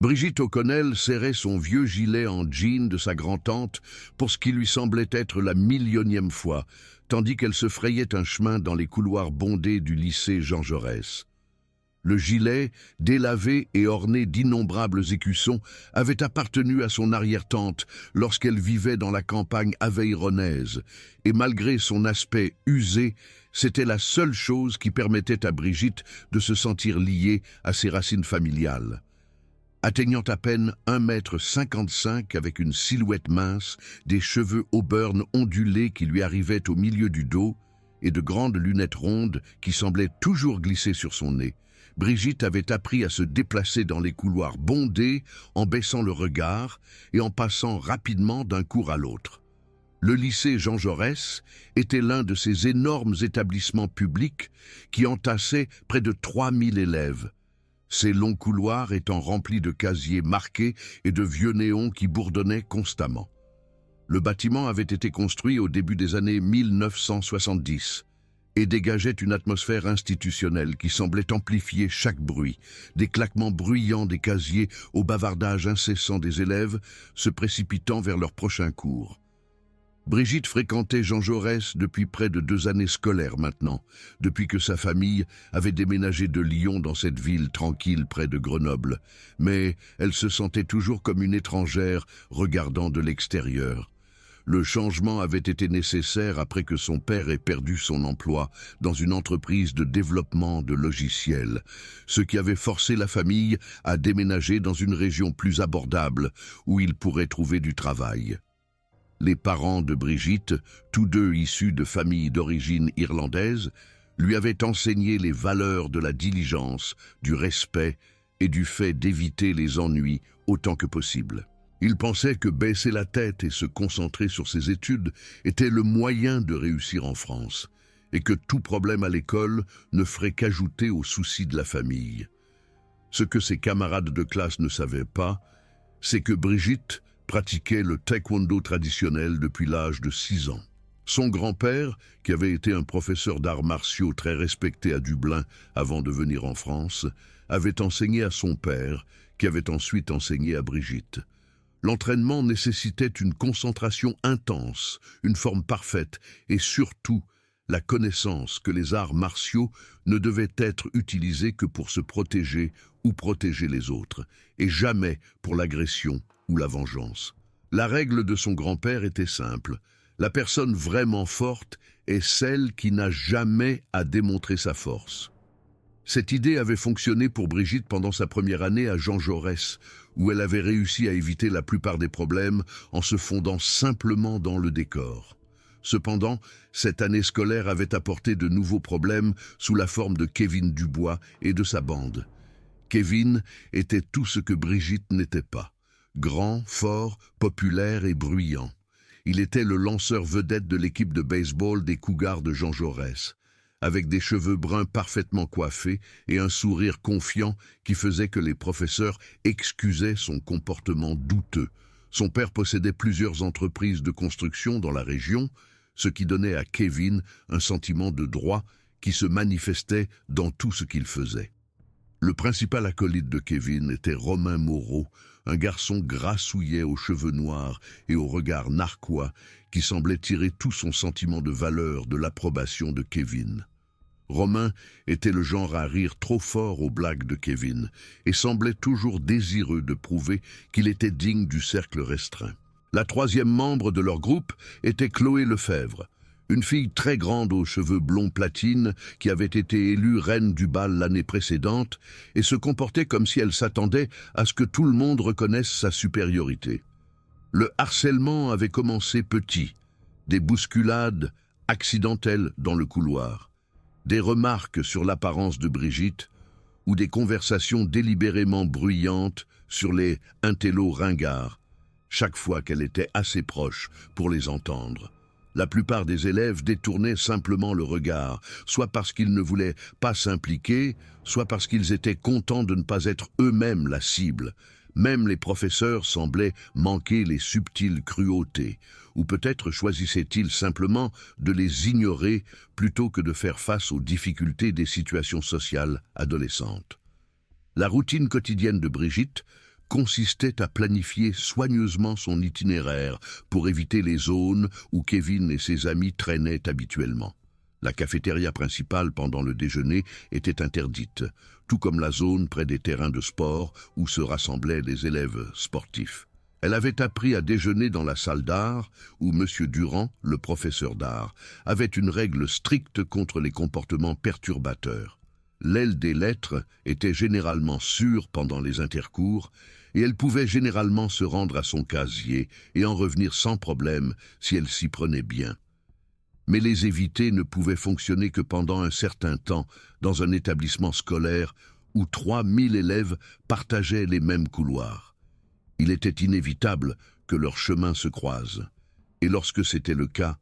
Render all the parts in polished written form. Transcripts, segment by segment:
Brigitte O'Connell serrait son vieux gilet en jean de sa grand-tante pour ce qui lui semblait être la millionième fois, tandis qu'elle se frayait un chemin dans les couloirs bondés du lycée Jean Jaurès. Le gilet, délavé et orné d'innombrables écussons, avait appartenu à son arrière-tante lorsqu'elle vivait dans la campagne aveyronnaise, et malgré son aspect usé, c'était la seule chose qui permettait à Brigitte de se sentir liée à ses racines familiales. Atteignant à peine 1,55 m avec une silhouette mince, des cheveux auburn ondulés qui lui arrivaient au milieu du dos et de grandes lunettes rondes qui semblaient toujours glisser sur son nez, Brigitte avait appris à se déplacer dans les couloirs bondés en baissant le regard et en passant rapidement d'un cours à l'autre. Le lycée Jean Jaurès était l'un de ces énormes établissements publics qui entassaient près de 3000 élèves. Ces longs couloirs étant remplis de casiers marqués et de vieux néons qui bourdonnaient constamment. Le bâtiment avait été construit au début des années 1970 et dégageait une atmosphère institutionnelle qui semblait amplifier chaque bruit, des claquements bruyants des casiers au bavardage incessant des élèves se précipitant vers leur prochain cours. Brigitte fréquentait Jean Jaurès depuis près de 2 années scolaires maintenant, depuis que sa famille avait déménagé de Lyon dans cette ville tranquille près de Grenoble, mais elle se sentait toujours comme une étrangère regardant de l'extérieur. Le changement avait été nécessaire après que son père ait perdu son emploi dans une entreprise de développement de logiciels, ce qui avait forcé la famille à déménager dans une région plus abordable où il pourrait trouver du travail. Les parents de Brigitte, tous deux issus de familles d'origine irlandaise, lui avaient enseigné les valeurs de la diligence, du respect et du fait d'éviter les ennuis autant que possible. Il pensait que baisser la tête et se concentrer sur ses études était le moyen de réussir en France, et que tout problème à l'école ne ferait qu'ajouter aux soucis de la famille. Ce que ses camarades de classe ne savaient pas, c'est que Brigitte pratiquait le taekwondo traditionnel depuis l'âge de 6 ans. Son grand-père, qui avait été un professeur d'arts martiaux très respecté à Dublin avant de venir en France, avait enseigné à son père, qui avait ensuite enseigné à Brigitte. L'entraînement nécessitait une concentration intense, une forme parfaite et surtout la connaissance que les arts martiaux ne devaient être utilisés que pour se protéger ou protéger les autres, et jamais pour l'agression ou la vengeance. La règle de son grand-père était simple. La personne vraiment forte est celle qui n'a jamais à démontrer sa force. Cette idée avait fonctionné pour Brigitte pendant sa première année à Jean Jaurès, où elle avait réussi à éviter la plupart des problèmes en se fondant simplement dans le décor. Cependant, cette année scolaire avait apporté de nouveaux problèmes sous la forme de Kevin Dubois et de sa bande. Kevin était tout ce que Brigitte n'était pas. Grand, fort, populaire et bruyant. Il était le lanceur vedette de l'équipe de baseball des Cougars de Jean Jaurès, avec des cheveux bruns parfaitement coiffés et un sourire confiant qui faisait que les professeurs excusaient son comportement douteux. Son père possédait plusieurs entreprises de construction dans la région, ce qui donnait à Kevin un sentiment de droit qui se manifestait dans tout ce qu'il faisait. Le principal acolyte de Kevin était Romain Moreau, un garçon grassouillet aux cheveux noirs et au regard narquois qui semblait tirer tout son sentiment de valeur de l'approbation de Kevin. Romain était le genre à rire trop fort aux blagues de Kevin et semblait toujours désireux de prouver qu'il était digne du cercle restreint. La troisième membre de leur groupe était Chloé Lefebvre, une fille très grande aux cheveux blonds platine qui avait été élue reine du bal l'année précédente et se comportait comme si elle s'attendait à ce que tout le monde reconnaisse sa supériorité. Le harcèlement avait commencé petit, des bousculades accidentelles dans le couloir, des remarques sur l'apparence de Brigitte ou des conversations délibérément bruyantes sur les intellos ringards, chaque fois qu'elle était assez proche pour les entendre. La plupart des élèves détournaient simplement le regard, soit parce qu'ils ne voulaient pas s'impliquer, soit parce qu'ils étaient contents de ne pas être eux-mêmes la cible. Même les professeurs semblaient manquer les subtiles cruautés, ou peut-être choisissaient-ils simplement de les ignorer plutôt que de faire face aux difficultés des situations sociales adolescentes. La routine quotidienne de Brigitte consistait à planifier soigneusement son itinéraire pour éviter les zones où Kevin et ses amis traînaient habituellement. La cafétéria principale pendant le déjeuner était interdite, tout comme la zone près des terrains de sport où se rassemblaient les élèves sportifs. Elle avait appris à déjeuner dans la salle d'art où M. Durand, le professeur d'art, avait une règle stricte contre les comportements perturbateurs. L'aile des lettres était généralement sûre pendant les intercours et elle pouvait généralement se rendre à son casier et en revenir sans problème si elle s'y prenait bien. Mais les éviter ne pouvait fonctionner que pendant un certain temps dans un établissement scolaire où 3000 élèves partageaient les mêmes couloirs. Il était inévitable que leurs chemins se croisent. Et lorsque c'était le cas,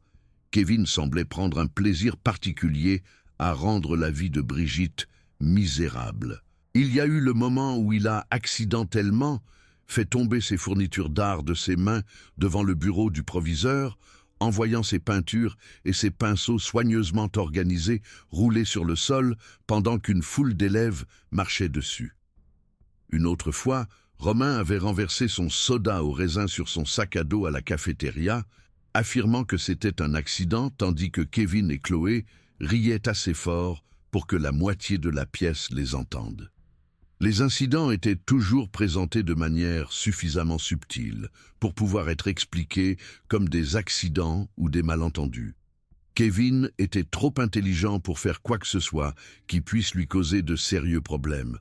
Kevin semblait prendre un plaisir particulier à rendre la vie de Brigitte misérable. Il y a eu le moment où il a accidentellement fait tomber ses fournitures d'art de ses mains devant le bureau du proviseur, en voyant ses peintures et ses pinceaux soigneusement organisés rouler sur le sol pendant qu'une foule d'élèves marchait dessus. Une autre fois, Romain avait renversé son soda au raisin sur son sac à dos à la cafétéria, affirmant que c'était un accident, tandis que Kevin et Chloé riaient assez fort pour que la moitié de la pièce les entende. Les incidents étaient toujours présentés de manière suffisamment subtile pour pouvoir être expliqués comme des accidents ou des malentendus. Kevin était trop intelligent pour faire quoi que ce soit qui puisse lui causer de sérieux problèmes.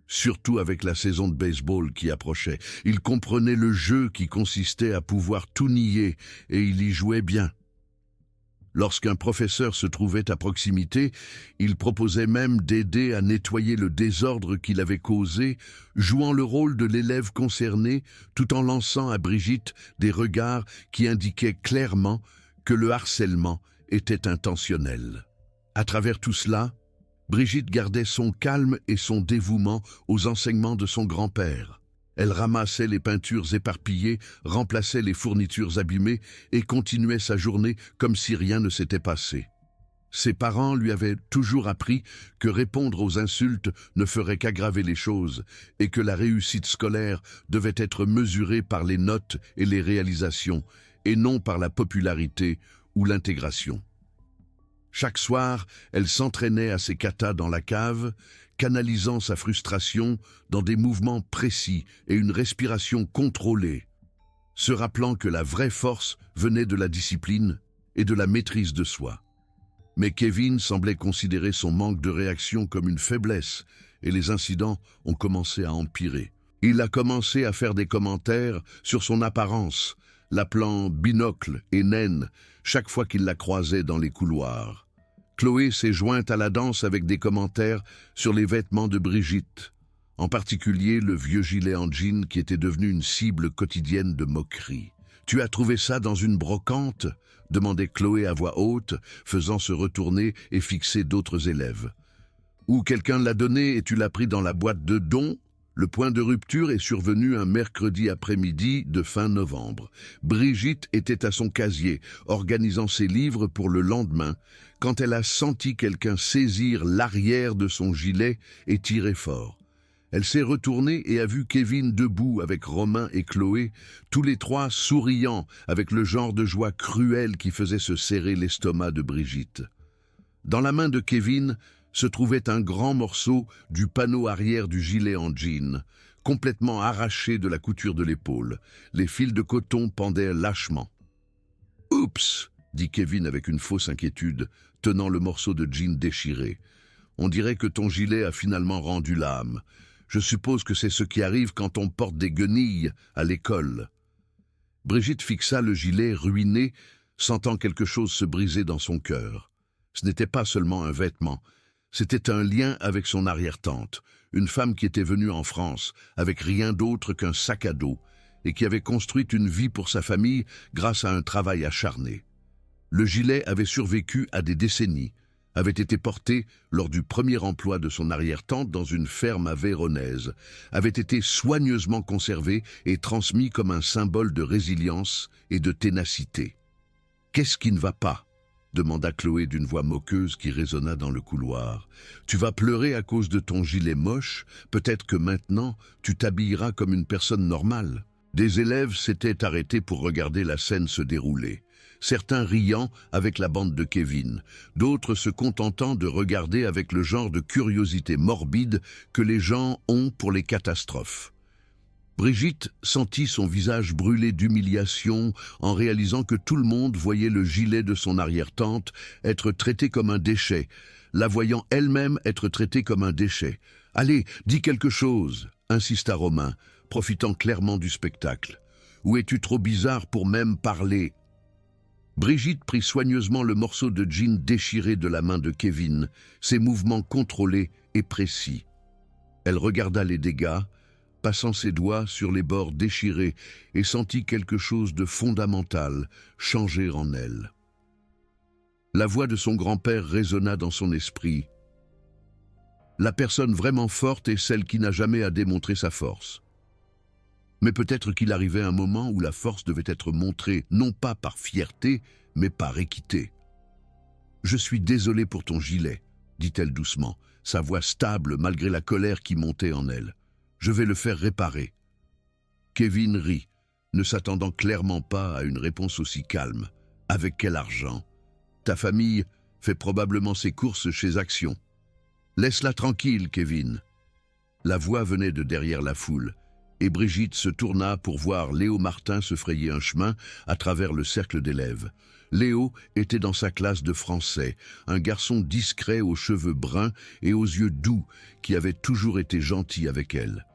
Surtout avec la saison de baseball qui approchait. Il comprenait le jeu qui consistait à pouvoir tout nier et il y jouait bien. Lorsqu'un professeur se trouvait à proximité, il proposait même d'aider à nettoyer le désordre qu'il avait causé, jouant le rôle de l'élève concerné tout en lançant à Brigitte des regards qui indiquaient clairement que le harcèlement était intentionnel. À travers tout cela, Brigitte gardait son calme et son dévouement aux enseignements de son grand-père. Elle ramassait les peintures éparpillées, remplaçait les fournitures abîmées et continuait sa journée comme si rien ne s'était passé. Ses parents lui avaient toujours appris que répondre aux insultes ne ferait qu'aggraver les choses et que la réussite scolaire devait être mesurée par les notes et les réalisations et non par la popularité ou l'intégration. Chaque soir, elle s'entraînait à ses katas dans la cave, canalisant sa frustration dans des mouvements précis et une respiration contrôlée, se rappelant que la vraie force venait de la discipline et de la maîtrise de soi. Mais Kevin semblait considérer son manque de réaction comme une faiblesse et les incidents ont commencé à empirer. Il a commencé à faire des commentaires sur son apparence, l'appelant binocle et naine chaque fois qu'il la croisait dans les couloirs. Chloé s'est jointe à la danse avec des commentaires sur les vêtements de Brigitte, en particulier le vieux gilet en jean qui était devenu une cible quotidienne de moquerie. « Tu as trouvé ça dans une brocante ?» demandait Chloé à voix haute, faisant se retourner et fixer d'autres élèves. « Ou quelqu'un l'a donné et tu l'as pris dans la boîte de dons ?» Le point de rupture est survenu un mercredi après-midi de fin novembre. Brigitte était à son casier, organisant ses livres pour le lendemain, quand elle a senti quelqu'un saisir l'arrière de son gilet et tirer fort. Elle s'est retournée et a vu Kevin debout avec Romain et Chloé, tous les trois souriant avec le genre de joie cruelle qui faisait se serrer l'estomac de Brigitte. Dans la main de Kevin se trouvait un grand morceau du panneau arrière du gilet en jean, complètement arraché de la couture de l'épaule. Les fils de coton pendaient lâchement. « Oups !» dit Kevin avec une fausse inquiétude, tenant le morceau de jean déchiré. « On dirait que ton gilet a finalement rendu l'âme. Je suppose que c'est ce qui arrive quand on porte des guenilles à l'école. » Brigitte fixa le gilet ruiné, sentant quelque chose se briser dans son cœur. Ce n'était pas seulement un vêtement. C'était un lien avec son arrière-tante, une femme qui était venue en France avec rien d'autre qu'un sac à dos et qui avait construit une vie pour sa famille grâce à un travail acharné. Le gilet avait survécu à des décennies, avait été porté lors du premier emploi de son arrière-tante dans une ferme à Véronèse, avait été soigneusement conservé et transmis comme un symbole de résilience et de ténacité. Qu'est-ce qui ne va pas ? demanda Chloé d'une voix moqueuse qui résonna dans le couloir. « Tu vas pleurer à cause de ton gilet moche? Peut-être que maintenant, tu t'habilleras comme une personne normale. » Des élèves s'étaient arrêtés pour regarder la scène se dérouler. Certains riant avec la bande de Kevin, d'autres se contentant de regarder avec le genre de curiosité morbide que les gens ont pour les catastrophes. Brigitte sentit son visage brûler d'humiliation en réalisant que tout le monde voyait le gilet de son arrière-tante être traité comme un déchet, la voyant elle-même être traitée comme un déchet. « Allez, dis quelque chose !» insista Romain, profitant clairement du spectacle. « Ou es-tu trop bizarre pour même parler ?» Brigitte prit soigneusement le morceau de jean déchiré de la main de Kevin, ses mouvements contrôlés et précis. Elle regarda les dégâts, passant ses doigts sur les bords déchirés et sentit quelque chose de fondamental changer en elle. La voix de son grand-père résonna dans son esprit. La personne vraiment forte est celle qui n'a jamais à démontrer sa force. Mais peut-être qu'il arrivait un moment où la force devait être montrée non pas par fierté, mais par équité. « Je suis désolée pour ton gilet », dit-elle doucement, sa voix stable malgré la colère qui montait en elle. « Je vais le faire réparer. » Kevin rit, ne s'attendant clairement pas à une réponse aussi calme. « Avec quel argent? Ta famille fait probablement ses courses chez Action. »« Laisse-la tranquille, Kevin. » La voix venait de derrière la foule, et Brigitte se tourna pour voir Léo Martin se frayer un chemin à travers le cercle d'élèves. Léo était dans sa classe de français, un garçon discret aux cheveux bruns et aux yeux doux qui avait toujours été gentil avec elle.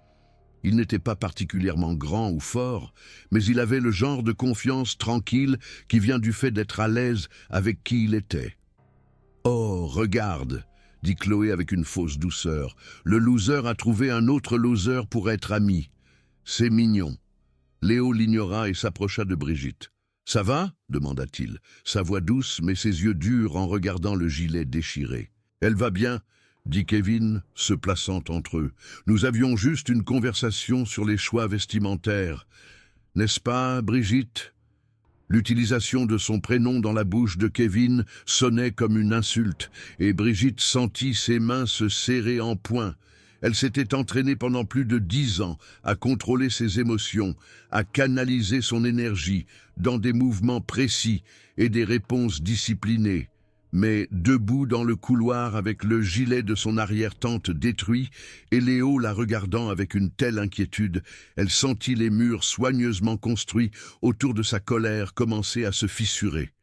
Il n'était pas particulièrement grand ou fort, mais il avait le genre de confiance tranquille qui vient du fait d'être à l'aise avec qui il était. « Oh, regarde !» dit Chloé avec une fausse douceur. « Le loser a trouvé un autre loser pour être ami. C'est mignon. » Léo l'ignora et s'approcha de Brigitte. « Ça va ?» demanda-t-il, sa voix douce mais ses yeux durs en regardant le gilet déchiré. « Elle va bien ?» dit Kevin, se plaçant entre eux. « Nous avions juste une conversation sur les choix vestimentaires. N'est-ce pas, Brigitte ?» L'utilisation de son prénom dans la bouche de Kevin sonnait comme une insulte, et Brigitte sentit ses mains se serrer en poing. Elle s'était entraînée pendant plus de 10 ans à contrôler ses émotions, à canaliser son énergie dans des mouvements précis et des réponses disciplinées. Mais debout dans le couloir avec le gilet de son arrière-tante détruit, et Léo la regardant avec une telle inquiétude, elle sentit les murs soigneusement construits autour de sa colère commencer à se fissurer.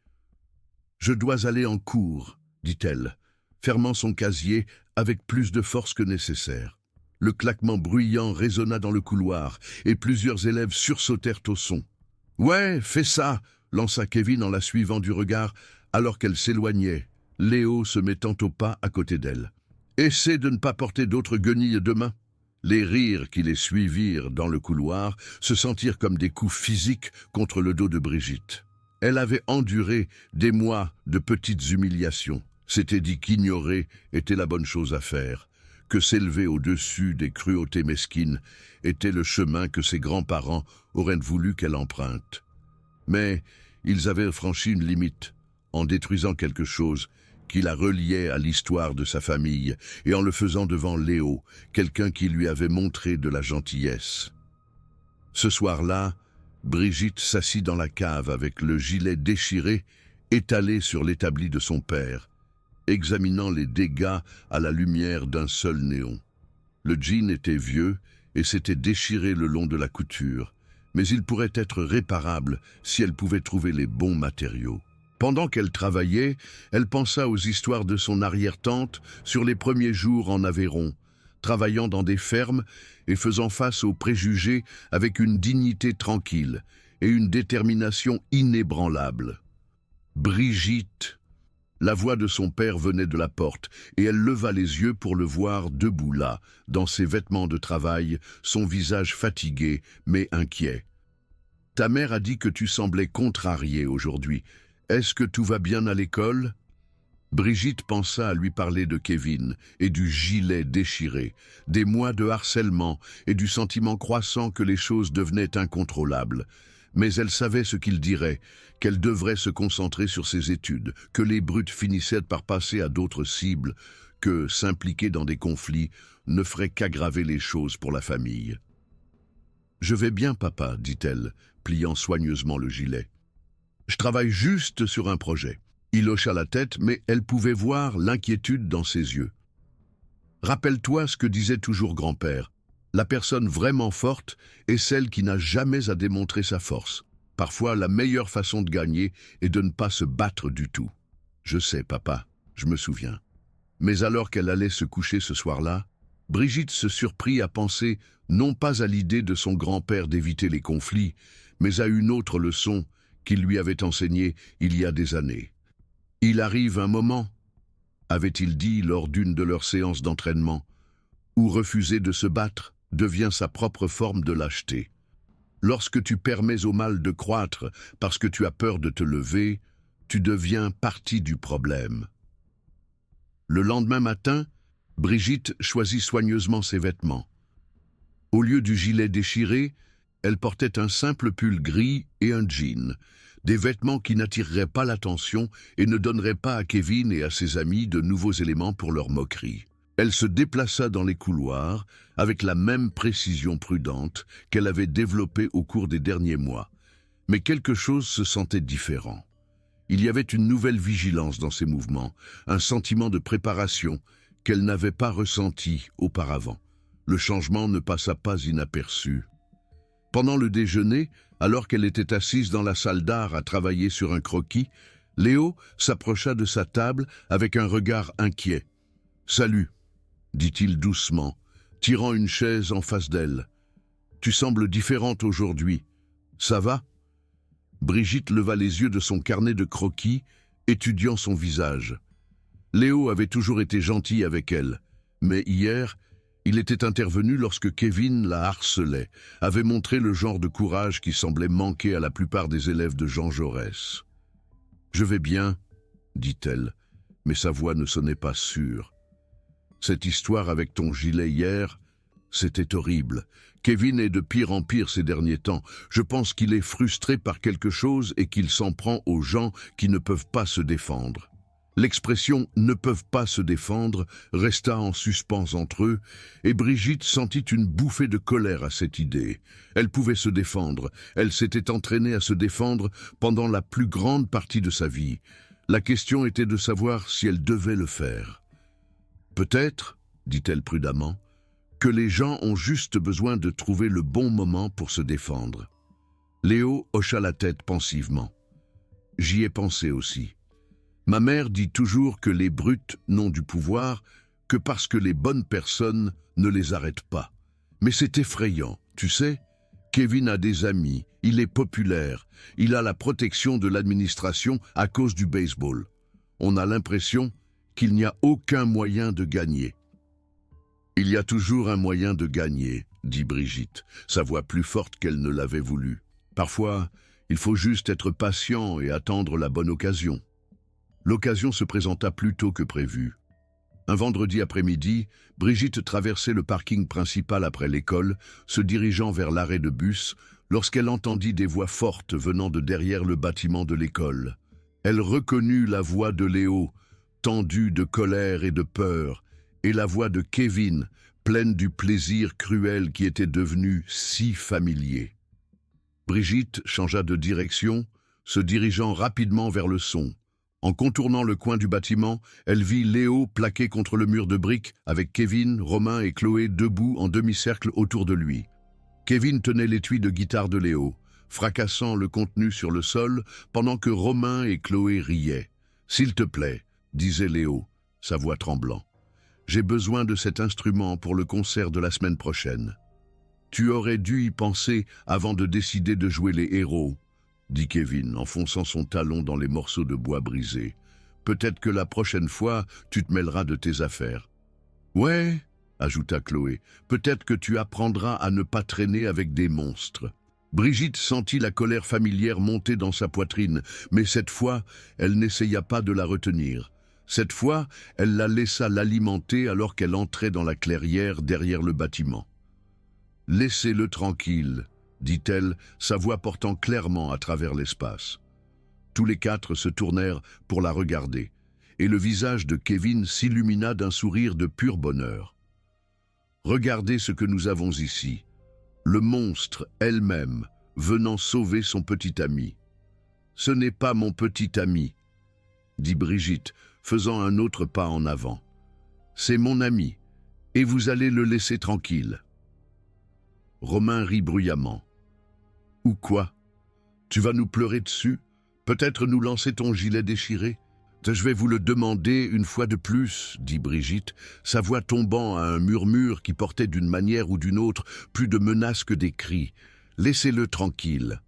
« Je dois aller en cours, » dit-elle, fermant son casier avec plus de force que nécessaire. Le claquement bruyant résonna dans le couloir, et plusieurs élèves sursautèrent au son. « Ouais, fais ça !» lança Kevin en la suivant du regard, alors qu'elle s'éloignait, Léo se mettant au pas à côté d'elle. « Essaie de ne pas porter d'autres guenilles demain. » Les rires qui les suivirent dans le couloir se sentirent comme des coups physiques contre le dos de Brigitte. Elle avait enduré des mois de petites humiliations. S'était dit qu'ignorer était la bonne chose à faire, que s'élever au-dessus des cruautés mesquines était le chemin que ses grands-parents auraient voulu qu'elle emprunte. Mais ils avaient franchi une limite, en détruisant quelque chose qui la reliait à l'histoire de sa famille et en le faisant devant Léo, quelqu'un qui lui avait montré de la gentillesse. Ce soir-là, Brigitte s'assit dans la cave avec le gilet déchiré, étalé sur l'établi de son père, examinant les dégâts à la lumière d'un seul néon. Le jean était vieux et s'était déchiré le long de la couture, mais il pourrait être réparable si elle pouvait trouver les bons matériaux. Pendant qu'elle travaillait, elle pensa aux histoires de son arrière-tante sur les premiers jours en Aveyron, travaillant dans des fermes et faisant face aux préjugés avec une dignité tranquille et une détermination inébranlable. Brigitte! La voix de son père venait de la porte, et elle leva les yeux pour le voir debout là, dans ses vêtements de travail, son visage fatigué mais inquiet. « Ta mère a dit que tu semblais contrariée aujourd'hui. Est-ce que tout va bien à l'école ?» Brigitte pensa à lui parler de Kevin et du gilet déchiré, des mois de harcèlement et du sentiment croissant que les choses devenaient incontrôlables. Mais elle savait ce qu'il dirait, qu'elle devrait se concentrer sur ses études, que les brutes finissaient par passer à d'autres cibles, que s'impliquer dans des conflits ne ferait qu'aggraver les choses pour la famille. « Je vais bien, papa, dit-elle, pliant soigneusement le gilet. « Je travaille juste sur un projet. » Il hocha la tête, mais elle pouvait voir l'inquiétude dans ses yeux. « Rappelle-toi ce que disait toujours grand-père. La personne vraiment forte est celle qui n'a jamais à démontrer sa force. Parfois, la meilleure façon de gagner est de ne pas se battre du tout. »« Je sais, papa, je me souviens. » Mais alors qu'elle allait se coucher ce soir-là, Brigitte se surprit à penser non pas à l'idée de son grand-père d'éviter les conflits, mais à une autre leçon qu'il lui avait enseignée il y a des années. « Il arrive un moment, » avait-il dit lors d'une de leurs séances d'entraînement, « où refuser de se battre devient sa propre forme de lâcheté. Lorsque tu permets au mal de croître parce que tu as peur de te lever, tu deviens partie du problème. » Le lendemain matin, Brigitte choisit soigneusement ses vêtements. Au lieu du gilet déchiré, elle portait un simple pull gris et un jean, des vêtements qui n'attireraient pas l'attention et ne donneraient pas à Kevin et à ses amis de nouveaux éléments pour leur moquerie. Elle se déplaça dans les couloirs avec la même précision prudente qu'elle avait développée au cours des derniers mois. Mais quelque chose se sentait différent. Il y avait une nouvelle vigilance dans ses mouvements, un sentiment de préparation qu'elle n'avait pas ressenti auparavant. Le changement ne passa pas inaperçu. Pendant le déjeuner, alors qu'elle était assise dans la salle d'art à travailler sur un croquis, Léo s'approcha de sa table avec un regard inquiet. « Salut », dit-il doucement, tirant une chaise en face d'elle. « Tu sembles différente aujourd'hui. Ça va ?» Brigitte leva les yeux de son carnet de croquis, étudiant son visage. Léo avait toujours été gentil avec elle, mais hier, il était intervenu lorsque Kevin la harcelait, avait montré le genre de courage qui semblait manquer à la plupart des élèves de Jean Jaurès. « Je vais bien, » dit-elle, mais sa voix ne sonnait pas sûre. « Cette histoire avec ton gilet hier, c'était horrible. Kevin est de pire en pire ces derniers temps. Je pense qu'il est frustré par quelque chose et qu'il s'en prend aux gens qui ne peuvent pas se défendre. » L'expression « ne peuvent pas se défendre » resta en suspens entre eux, et Brigitte sentit une bouffée de colère à cette idée. Elle pouvait se défendre, elle s'était entraînée à se défendre pendant la plus grande partie de sa vie. La question était de savoir si elle devait le faire. « Peut-être, » dit-elle prudemment, « que les gens ont juste besoin de trouver le bon moment pour se défendre. » Léo hocha la tête pensivement. « J'y ai pensé aussi. Ma mère dit toujours que les brutes n'ont du pouvoir que parce que les bonnes personnes ne les arrêtent pas. Mais c'est effrayant, tu sais. Kevin a des amis, il est populaire, il a la protection de l'administration à cause du baseball. On a l'impression qu'il n'y a aucun moyen de gagner. » « Il y a toujours un moyen de gagner, » dit Brigitte, sa voix plus forte qu'elle ne l'avait voulu. « Parfois, il faut juste être patient et attendre la bonne occasion. » L'occasion se présenta plus tôt que prévu. Un vendredi après-midi, Brigitte traversait le parking principal après l'école, se dirigeant vers l'arrêt de bus, lorsqu'elle entendit des voix fortes venant de derrière le bâtiment de l'école. Elle reconnut la voix de Léo, tendue de colère et de peur, et la voix de Kevin, pleine du plaisir cruel qui était devenu si familier. Brigitte changea de direction, se dirigeant rapidement vers le son. En contournant le coin du bâtiment, elle vit Léo plaqué contre le mur de briques avec Kevin, Romain et Chloé debout en demi-cercle autour de lui. Kevin tenait l'étui de guitare de Léo, fracassant le contenu sur le sol pendant que Romain et Chloé riaient. « S'il te plaît, » disait Léo, sa voix tremblant. « J'ai besoin de cet instrument pour le concert de la semaine prochaine. »« Tu aurais dû y penser avant de décider de jouer les héros, » dit Kevin, enfonçant son talon dans les morceaux de bois brisés. « Peut-être que la prochaine fois, tu te mêleras de tes affaires. »« Ouais, » ajouta Chloé, « peut-être que tu apprendras à ne pas traîner avec des monstres. » Brigitte sentit la colère familière monter dans sa poitrine, mais cette fois, elle n'essaya pas de la retenir. Cette fois, elle la laissa l'alimenter alors qu'elle entrait dans la clairière derrière le bâtiment. « Laissez-le tranquille, » dit-elle, sa voix portant clairement à travers l'espace. Tous les quatre se tournèrent pour la regarder, et le visage de Kevin s'illumina d'un sourire de pur bonheur. « Regardez ce que nous avons ici, le monstre elle-même venant sauver son petit ami. »« Ce n'est pas mon petit ami, » dit Brigitte, faisant un autre pas en avant. « C'est mon ami, et vous allez le laisser tranquille. » Romain rit bruyamment. « Ou quoi? Tu vas nous pleurer dessus? Peut-être nous lancer ton gilet déchiré? »« Je vais vous le demander une fois de plus, » dit Brigitte, sa voix tombant à un murmure qui portait d'une manière ou d'une autre plus de menaces que des cris. « Laissez-le tranquille. »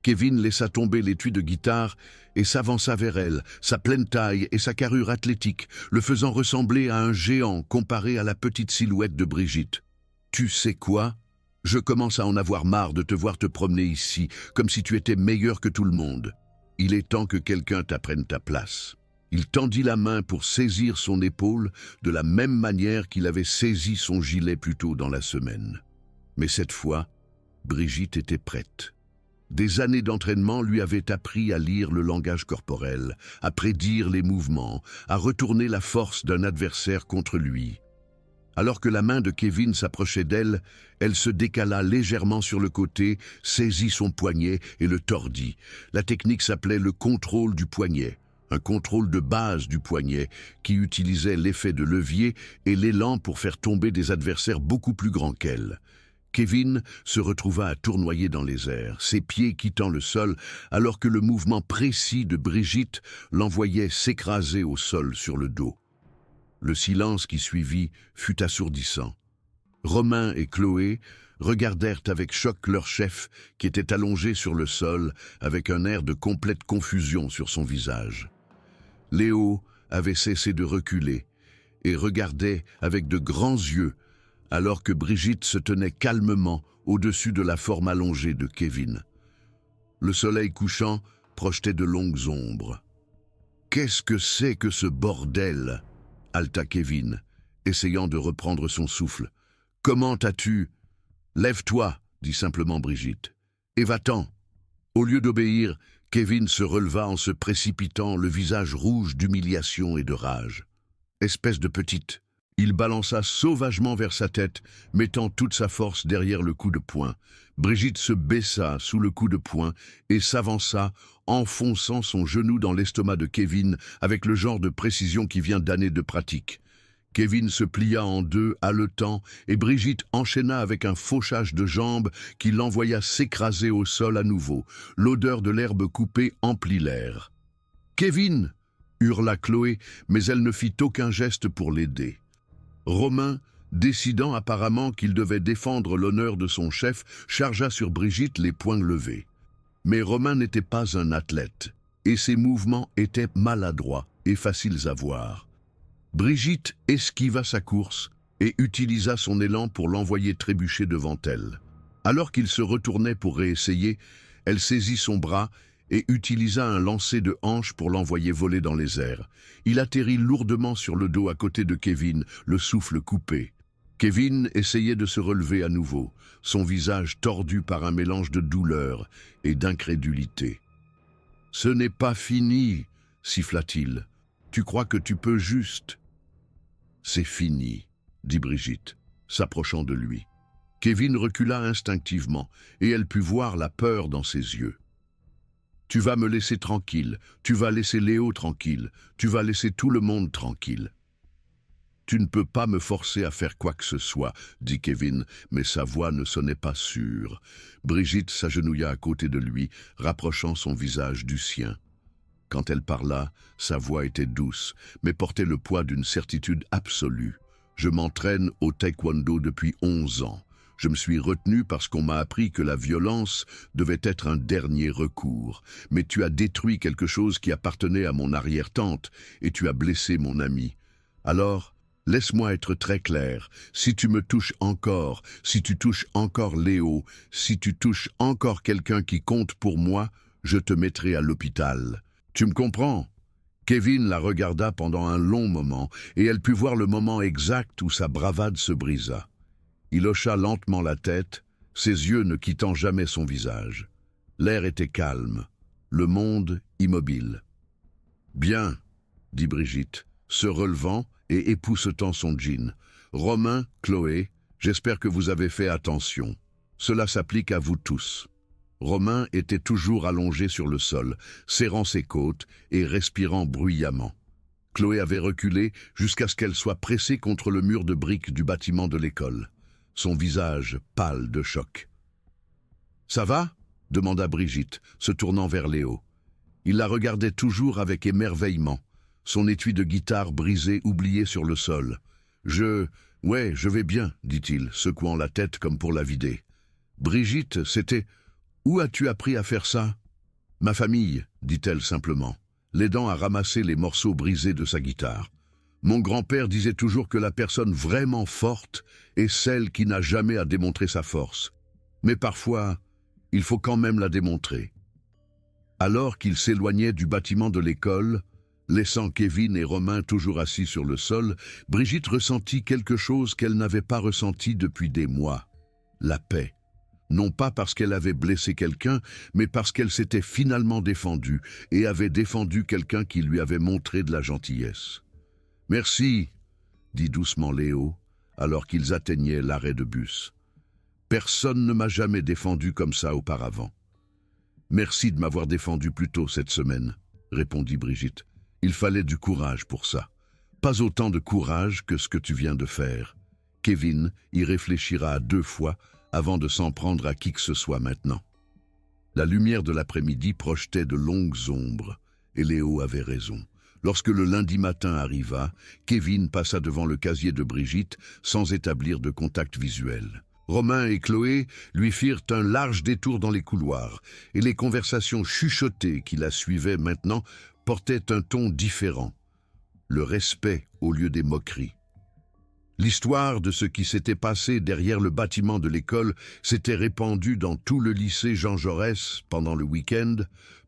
Kevin laissa tomber l'étui de guitare et s'avança vers elle, sa pleine taille et sa carrure athlétique, le faisant ressembler à un géant comparé à la petite silhouette de Brigitte. « Tu sais quoi? Je commence à en avoir marre de te voir te promener ici, comme si tu étais meilleur que tout le monde. Il est temps que quelqu'un t'apprenne ta place. » Il tendit la main pour saisir son épaule de la même manière qu'il avait saisi son gilet plus tôt dans la semaine. Mais cette fois, Brigitte était prête. Des années d'entraînement lui avaient appris à lire le langage corporel, à prédire les mouvements, à retourner la force d'un adversaire contre lui. Alors que la main de Kevin s'approchait d'elle, elle se décala légèrement sur le côté, saisit son poignet et le tordit. La technique s'appelait le contrôle du poignet, un contrôle de base du poignet qui utilisait l'effet de levier et l'élan pour faire tomber des adversaires beaucoup plus grands qu'elle. Kevin se retrouva à tournoyer dans les airs, ses pieds quittant le sol, alors que le mouvement précis de Brigitte l'envoyait s'écraser au sol sur le dos. Le silence qui suivit fut assourdissant. Romain et Chloé regardèrent avec choc leur chef qui était allongé sur le sol avec un air de complète confusion sur son visage. Léo avait cessé de reculer et regardait avec de grands yeux alors que Brigitte se tenait calmement au-dessus de la forme allongée de Kevin. Le soleil couchant projetait de longues ombres. « Qu'est-ce que c'est que ce bordel ?» halta Kevin, essayant de reprendre son souffle. « Comment as-tu »« Lève-toi » dit simplement Brigitte. « Et va-t'en » Au lieu d'obéir, Kevin se releva en se précipitant, le visage rouge d'humiliation et de rage. « Espèce de petite » Il balança sauvagement vers sa tête, mettant toute sa force derrière le coup de poing. Brigitte se baissa sous le coup de poing et s'avança, enfonçant son genou dans l'estomac de Kevin avec le genre de précision qui vient d'années de pratique. Kevin se plia en deux, haletant, et Brigitte enchaîna avec un fauchage de jambes qui l'envoya s'écraser au sol à nouveau. L'odeur de l'herbe coupée emplit l'air. « Kevin !» hurla Chloé, mais elle ne fit aucun geste pour l'aider. Romain, décidant apparemment qu'il devait défendre l'honneur de son chef, chargea sur Brigitte les poings levés. Mais Romain n'était pas un athlète, et ses mouvements étaient maladroits et faciles à voir. Brigitte esquiva sa course et utilisa son élan pour l'envoyer trébucher devant elle. Alors qu'il se retournait pour réessayer, elle saisit son bras et utilisa un lancer de hanche pour l'envoyer voler dans les airs. Il atterrit lourdement sur le dos à côté de Kevin, le souffle coupé. Kevin essayait de se relever à nouveau, son visage tordu par un mélange de douleur et d'incrédulité. « Ce n'est pas fini, » siffla-t-il. « Tu crois que tu peux juste... »« C'est fini, » dit Brigitte, s'approchant de lui. Kevin recula instinctivement, et elle put voir la peur dans ses yeux. « Tu vas me laisser tranquille, tu vas laisser Léo tranquille, tu vas laisser tout le monde tranquille. »« Tu ne peux pas me forcer à faire quoi que ce soit, » dit Kevin, mais sa voix ne sonnait pas sûre. Brigitte s'agenouilla à côté de lui, rapprochant son visage du sien. Quand elle parla, sa voix était douce, mais portait le poids d'une certitude absolue. « Je m'entraîne au taekwondo depuis 11 ans. Je me suis retenu parce qu'on m'a appris que la violence devait être un dernier recours. Mais tu as détruit quelque chose qui appartenait à mon arrière-tante et tu as blessé mon ami. Alors, laisse-moi être très clair. Si tu me touches encore, si tu touches encore Léo, si tu touches encore quelqu'un qui compte pour moi, je te mettrai à l'hôpital. Tu me comprends ?» Kevin la regarda pendant un long moment et elle put voir le moment exact où sa bravade se brisa. Il hocha lentement la tête, ses yeux ne quittant jamais son visage. L'air était calme, le monde immobile. « Bien, » dit Brigitte, se relevant et époussetant son jean. « Romain, Chloé, j'espère que vous avez fait attention. Cela s'applique à vous tous. » Romain était toujours allongé sur le sol, serrant ses côtes et respirant bruyamment. Chloé avait reculé jusqu'à ce qu'elle soit pressée contre le mur de briques du bâtiment de l'école, son visage pâle de choc. « Ça va ?» demanda Brigitte, se tournant vers Léo. Il la regardait toujours avec émerveillement, son étui de guitare brisé oublié sur le sol. « Ouais, je vais bien, dit-il, secouant la tête comme pour la vider. Brigitte, c'était... Où as-tu appris à faire ça ? Ma famille, dit-elle simplement, l'aidant à ramasser les morceaux brisés de sa guitare. Mon grand-père disait toujours que la personne vraiment forte est celle qui n'a jamais à démontrer sa force. Mais parfois, il faut quand même la démontrer. Alors qu'il s'éloignait du bâtiment de l'école, laissant Kevin et Romain toujours assis sur le sol, Brigitte ressentit quelque chose qu'elle n'avait pas ressenti depuis des mois. La paix. Non pas parce qu'elle avait blessé quelqu'un, mais parce qu'elle s'était finalement défendue et avait défendu quelqu'un qui lui avait montré de la gentillesse. « Merci, » dit doucement Léo, alors qu'ils atteignaient l'arrêt de bus. « Personne ne m'a jamais défendu comme ça auparavant. »« Merci de m'avoir défendu plus tôt cette semaine, » répondit Brigitte. « Il fallait du courage pour ça. Pas autant de courage que ce que tu viens de faire. Kevin y réfléchira 2 fois avant de s'en prendre à qui que ce soit maintenant. » La lumière de l'après-midi projetait de longues ombres, et Léo avait raison. Lorsque le lundi matin arriva, Kevin passa devant le casier de Brigitte sans établir de contact visuel. Romain et Chloé lui firent un large détour dans les couloirs, et les conversations chuchotées qui la suivaient maintenant portaient un ton différent. Le respect au lieu des moqueries. L'histoire de ce qui s'était passé derrière le bâtiment de l'école s'était répandue dans tout le lycée Jean Jaurès pendant le week-end,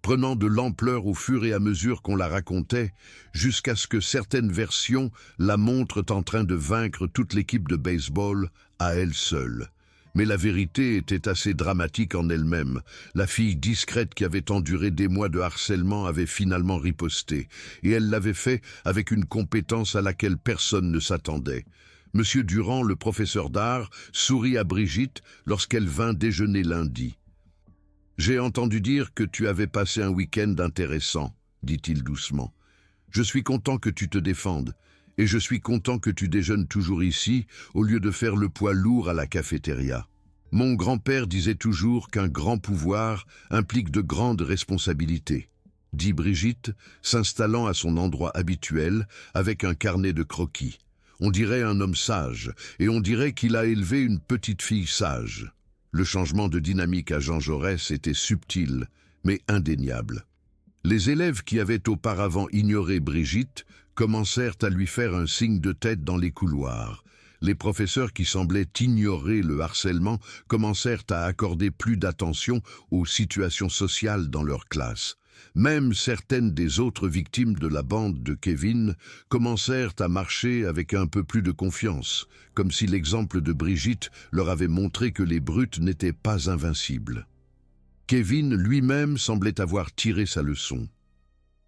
prenant de l'ampleur au fur et à mesure qu'on la racontait, jusqu'à ce que certaines versions la montrent en train de vaincre toute l'équipe de baseball à elle seule. Mais la vérité était assez dramatique en elle-même. La fille discrète qui avait enduré des mois de harcèlement avait finalement riposté, et elle l'avait fait avec une compétence à laquelle personne ne s'attendait. Monsieur Durand, le professeur d'art, sourit à Brigitte lorsqu'elle vint déjeuner lundi. « J'ai entendu dire que tu avais passé un week-end intéressant, » dit-il doucement. « Je suis content que tu te défendes, et je suis content que tu déjeunes toujours ici, au lieu de faire le poids lourd à la cafétéria. Mon grand-père disait toujours qu'un grand pouvoir implique de grandes responsabilités, » dit Brigitte, s'installant à son endroit habituel avec un carnet de croquis. On dirait un homme sage, et on dirait qu'il a élevé une petite fille sage. Le changement de dynamique à Jean Jaurès était subtil, mais indéniable. Les élèves qui avaient auparavant ignoré Brigitte commencèrent à lui faire un signe de tête dans les couloirs. Les professeurs qui semblaient ignorer le harcèlement commencèrent à accorder plus d'attention aux situations sociales dans leur classe. Même certaines des autres victimes de la bande de Kevin commencèrent à marcher avec un peu plus de confiance, comme si l'exemple de Brigitte leur avait montré que les brutes n'étaient pas invincibles. Kevin lui-même semblait avoir tiré sa leçon.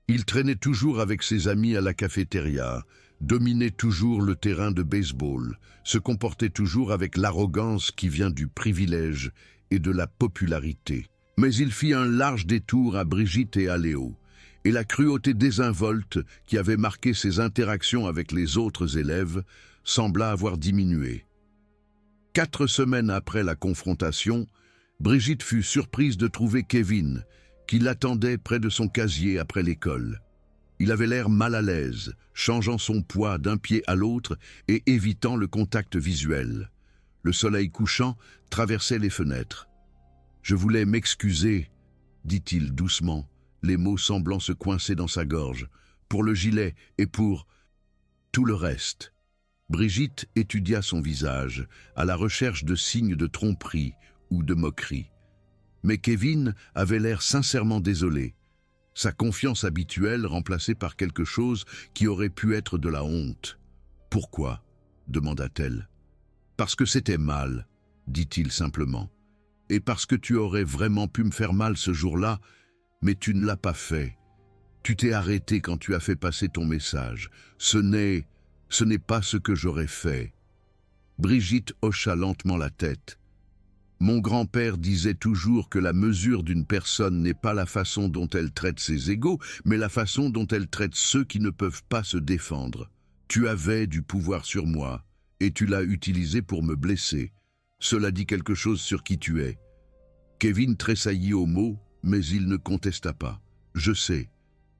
Il traînait toujours avec ses amis à la cafétéria, dominait toujours le terrain de baseball, se comportait toujours avec l'arrogance qui vient du privilège et de la popularité. Mais il fit un large détour à Brigitte et à Léo, et la cruauté désinvolte qui avait marqué ses interactions avec les autres élèves sembla avoir diminué. 4 semaines après la confrontation, Brigitte fut surprise de trouver Kevin, qui l'attendait près de son casier après l'école. Il avait l'air mal à l'aise, changeant son poids d'un pied à l'autre et évitant le contact visuel. Le soleil couchant traversait les fenêtres. « Je voulais m'excuser, » dit-il doucement, les mots semblant se coincer dans sa gorge, « pour le gilet et pour tout le reste. » Brigitte étudia son visage, à la recherche de signes de tromperie ou de moquerie. Mais Kevin avait l'air sincèrement désolé, sa confiance habituelle remplacée par quelque chose qui aurait pu être de la honte. « Pourquoi ?» demanda-t-elle. « Parce que c'était mal, » dit-il simplement. et parce que tu aurais vraiment pu me faire mal ce jour-là, mais tu ne l'as pas fait. Tu t'es arrêté quand tu as fait passer ton message. Ce n'est pas ce que j'aurais fait. » Brigitte hocha lentement la tête. « Mon grand-père disait toujours que la mesure d'une personne n'est pas la façon dont elle traite ses égaux, mais la façon dont elle traite ceux qui ne peuvent pas se défendre. Tu avais du pouvoir sur moi, et tu l'as utilisé pour me blesser. Cela dit quelque chose sur qui tu es. » Kevin tressaillit aux mots, mais il ne contesta pas. « Je sais.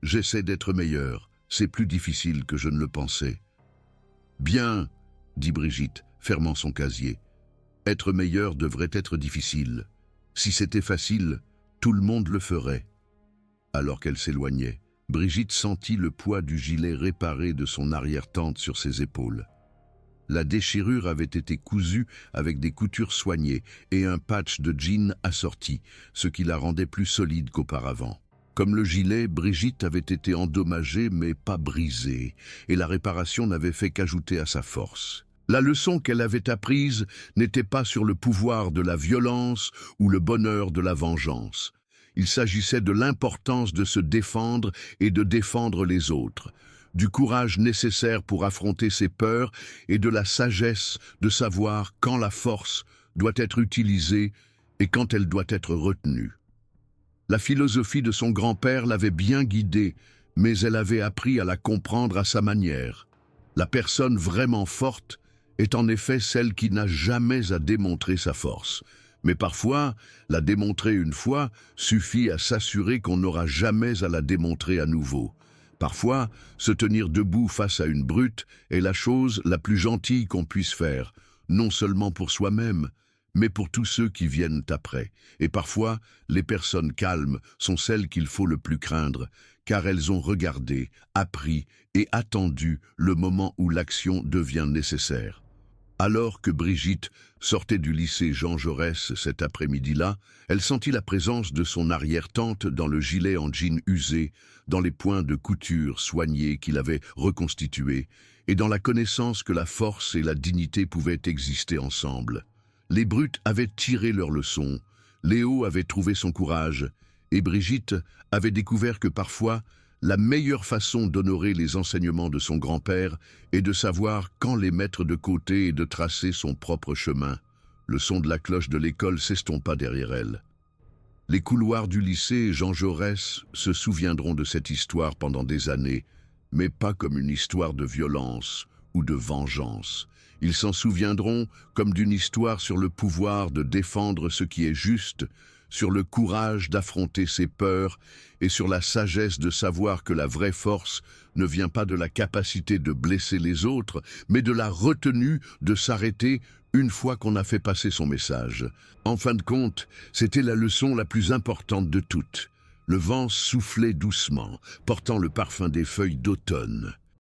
J'essaie d'être meilleur. C'est plus difficile que je ne le pensais. »« Bien, » dit Brigitte, fermant son casier. « Être meilleur devrait être difficile. Si c'était facile, tout le monde le ferait. » Alors qu'elle s'éloignait, Brigitte sentit le poids du gilet réparé de son arrière-tante sur ses épaules. La déchirure avait été cousue avec des coutures soignées et un patch de jean assorti, ce qui la rendait plus solide qu'auparavant. Comme le gilet, Brigitte avait été endommagée mais pas brisée, et la réparation n'avait fait qu'ajouter à sa force. La leçon qu'elle avait apprise n'était pas sur le pouvoir de la violence ou le bonheur de la vengeance. Il s'agissait de l'importance de se défendre et de défendre les autres, du courage nécessaire pour affronter ses peurs et de la sagesse de savoir quand la force doit être utilisée et quand elle doit être retenue. La philosophie de son grand-père l'avait bien guidée, mais elle avait appris à la comprendre à sa manière. La personne vraiment forte est en effet celle qui n'a jamais à démontrer sa force. Mais parfois, la démontrer une fois suffit à s'assurer qu'on n'aura jamais à la démontrer à nouveau. Parfois, se tenir debout face à une brute est la chose la plus gentille qu'on puisse faire, non seulement pour soi-même, mais pour tous ceux qui viennent après. Et parfois, les personnes calmes sont celles qu'il faut le plus craindre, car elles ont regardé, appris et attendu le moment où l'action devient nécessaire. Alors que Brigitte sortait du lycée Jean Jaurès cet après-midi-là, elle sentit la présence de son arrière-tante dans le gilet en jean usé, dans les points de couture soignés qu'il avait reconstitués, et dans la connaissance que la force et la dignité pouvaient exister ensemble. Les brutes avaient tiré leur leçon, Léo avait trouvé son courage, et Brigitte avait découvert que parfois, la meilleure façon d'honorer les enseignements de son grand-père est de savoir quand les mettre de côté et de tracer son propre chemin. Le son de la cloche de l'école s'estompa derrière elle. Les couloirs du lycée Jean Jaurès se souviendront de cette histoire pendant des années, mais pas comme une histoire de violence ou de vengeance. Ils s'en souviendront comme d'une histoire sur le pouvoir de défendre ce qui est juste, sur le courage d'affronter ses peurs et sur la sagesse de savoir que la vraie force ne vient pas de la capacité de blesser les autres, mais de la retenue de s'arrêter une fois qu'on a fait passer son message. En fin de compte, c'était la leçon la plus importante de toutes. Le vent soufflait doucement, portant le parfum des feuilles d'automne.